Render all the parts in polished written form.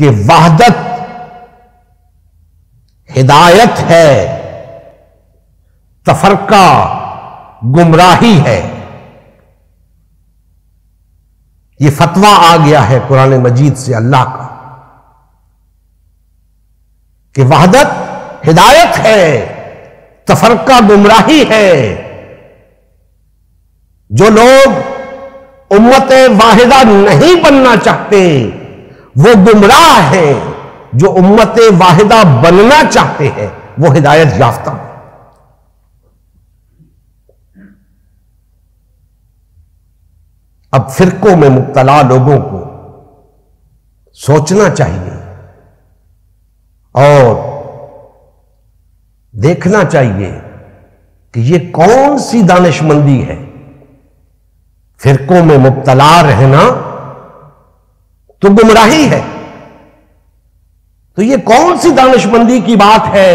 کہ وحدت ہدایت ہے، تفرقہ گمراہی ہے۔ یہ فتویٰ آ گیا ہے قرآن مجید سے اللہ کا کہ وحدت ہدایت ہے، تفرقہ گمراہی ہے۔ جو لوگ امت واحدہ نہیں بننا چاہتے وہ گمراہ ہیں، جو امت واحدہ بننا چاہتے ہیں وہ ہدایت یافتہ۔ اب فرقوں میں مبتلا لوگوں کو سوچنا چاہیے اور دیکھنا چاہیے کہ یہ کون سی دانش مندی ہے۔ فرقوں میں مبتلا رہنا تو گمراہی ہے، تو یہ کون سی دانش مندی کی بات ہے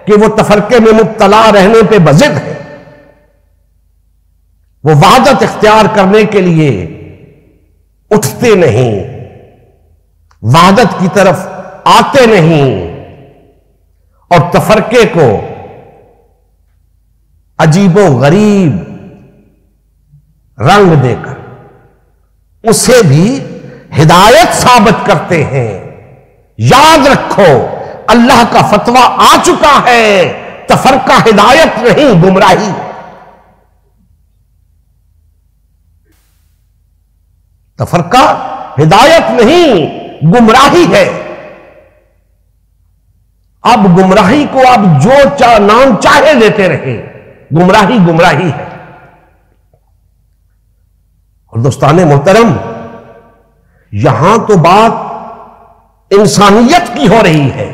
کہ وہ تفرقے میں مبتلا رہنے پہ بضد ہے، وہ وحدت اختیار کرنے کے لیے اٹھتے نہیں، وحدت کی طرف آتے نہیں، اور تفرقے کو عجیب و غریب رنگ دے کر اسے بھی ہدایت ثابت کرتے ہیں۔ یاد رکھو اللہ کا فتویٰ آ چکا ہے، تفرقہ ہدایت نہیں گمراہی۔ تفرقہ ہدایت نہیں گمراہی ہے۔ اب گمراہی کو آپ جو نام چاہے دیتے رہے، گمراہی گمراہی ہے۔ اور دوستان محترم، یہاں تو بات انسانیت کی ہو رہی ہے،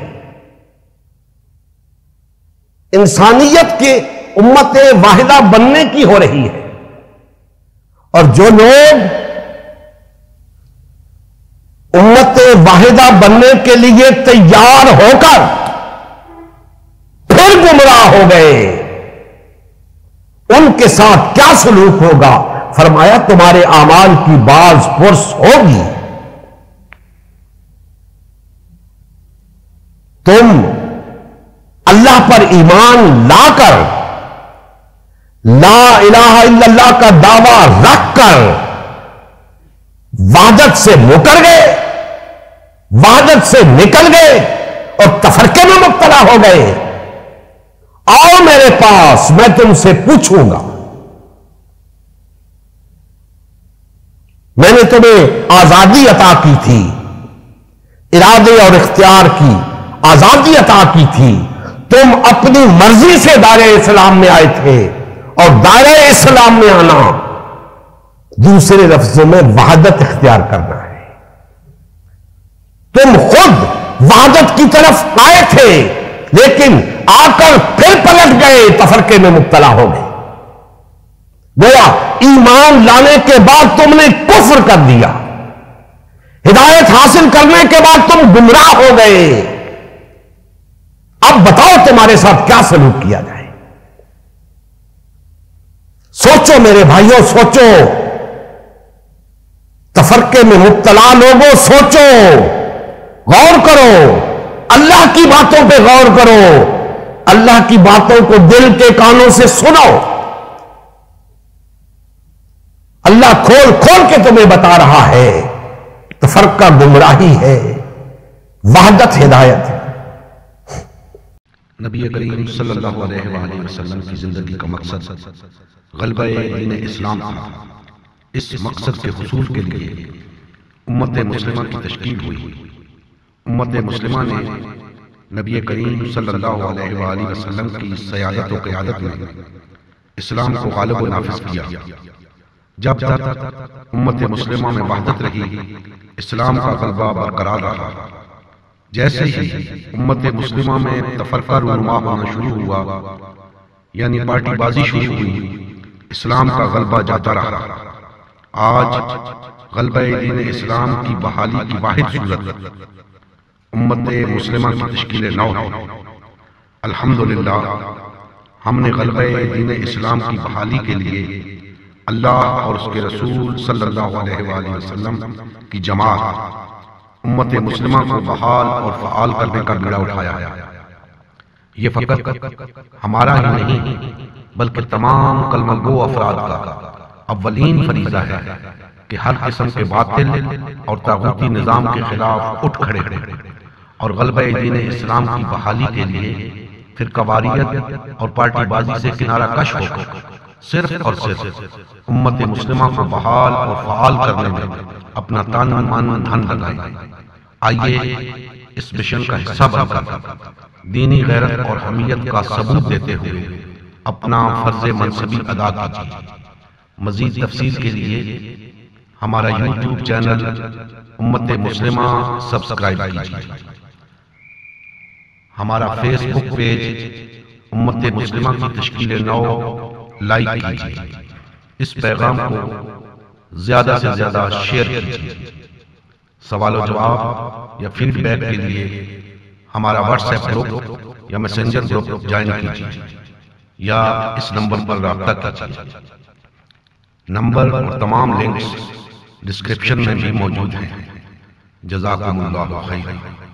انسانیت کے امت واحدہ بننے کی ہو رہی ہے، اور جو لوگ امت واحدہ بننے کے لیے تیار ہو کر پھر گمراہ ہو گئے، ان کے ساتھ کیا سلوک ہوگا؟ فرمایا تمہارے اعمال کی باز پرس ہوگی، تم اللہ پر ایمان لا کر، لا الہ الا اللہ کا دعویٰ رکھ کر وحدت سے مکر گئے، وحدت سے نکل گئے اور تفرقے میں مبتلا ہو گئے۔ آؤ میرے پاس، میں تم سے پوچھوں گا، میں نے تمہیں آزادی عطا کی تھی، ارادے اور اختیار کی آزادی عطا کی تھی، تم اپنی مرضی سے دائرہ اسلام میں آئے تھے، اور دائرہ اسلام میں آنا دوسرے لفظوں میں وحدت اختیار کرنا ہے۔ تم خود وحدت کی طرف آئے تھے لیکن آ کر پھر پلٹ گئے، تفرقے میں مبتلا ہو گئے۔ گویا ایمان لانے کے بعد تم نے کفر کر دیا، ہدایت حاصل کرنے کے بعد تم گمراہ ہو گئے۔ اب بتاؤ تمہارے ساتھ کیا سلوک کیا جائے؟ سوچو میرے بھائیوں، سوچو، تفرقے میں مبتلا لوگوں سوچو، غور کرو، اللہ کی باتوں پہ غور کرو، اللہ کی باتوں کو دل کے کانوں سے سنو۔ اللہ کھول کھول کے تمہیں بتا رہا ہے تفرقہ گمراہی ہے، وحدت ہدایت ہے۔ نبی کریم صلی اللہ علیہ وآلہ وسلم کی زندگی کا مقصد غلبہ دین اسلام تھا۔ اس مقصد کے حصول کے لیے امت مسلمہ کی تشکیل ہوئی۔ امت مسلمہ نے نبی کریم صلی اللہ علیہ وآلہ وسلم کی سیادت و قیادت میں اسلام کو غالب و نافذ کیا۔ جب تک امت مسلمہ میں وحدت رہی، اسلام کا غلبہ برقرار رہا۔ جیسے ہی امت مسلمہ میں تفرقہ رونما ہونا شروع ہوا، یعنی پارٹی بازی شروع ہوئی، اسلام کا غلبہ جاتا رہا۔ آج غلبہ دین اسلام کی بحالی کی واحد صورت امت مسلمہ کی تشکیل نو ہے۔ الحمدللہ ہم نے غلبہ دین اسلام کی بحالی کے لیے اللہ اور اس کے رسول صلی اللہ علیہ وآلہ وسلم کی جماعت امت مسلمہ کو بحال اور فعال کرنے کا بیڑا اٹھایا ہے۔ یہ فقط ہمارا ہی نہیں بلکہ تمام کلمہ گو افراد کا اولین فریضہ ہے کہ ہر قسم کے باطل اور طاغوتی نظام کے خلاف اٹھ کھڑے ہوں اور غلبہ دین اسلام کی بحالی کے لیے فرقواریت اور پارٹی بازی سے کنارہ کش ہو کر صرف اور صرف امت مسلمہ کو بحال اور فعال کرنے میں اپنا تن من دھن لگائیں۔ آئیے اس مشن کا حصہ بن کر دینی غیرت اور حمیت کا ثبوت دیتے ہوئے اپنا فرض منصبی ادا کیجیے۔ مزید تفصیل کے لیے ہمارا یوٹیوب چینل امت مسلمہ سبسکرائب کیجیے، ہمارا فیس بک پیج امت مسلمہ کی تشکیل نو لائک کیجیے، اس پیغام کو زیادہ سے زیادہ شیئر کیجیے۔ سوال و جواب یا فیڈ بیک کے لیے ہمارا واٹس ایپ گروپ یا میسنجر گروپ جوائن کیجیے یا اس نمبر پر رابطہ کیجیے۔ نمبر اور تمام لنکس ڈسکرپشن میں بھی موجود ہیں۔ جزاکم اللہ خیر۔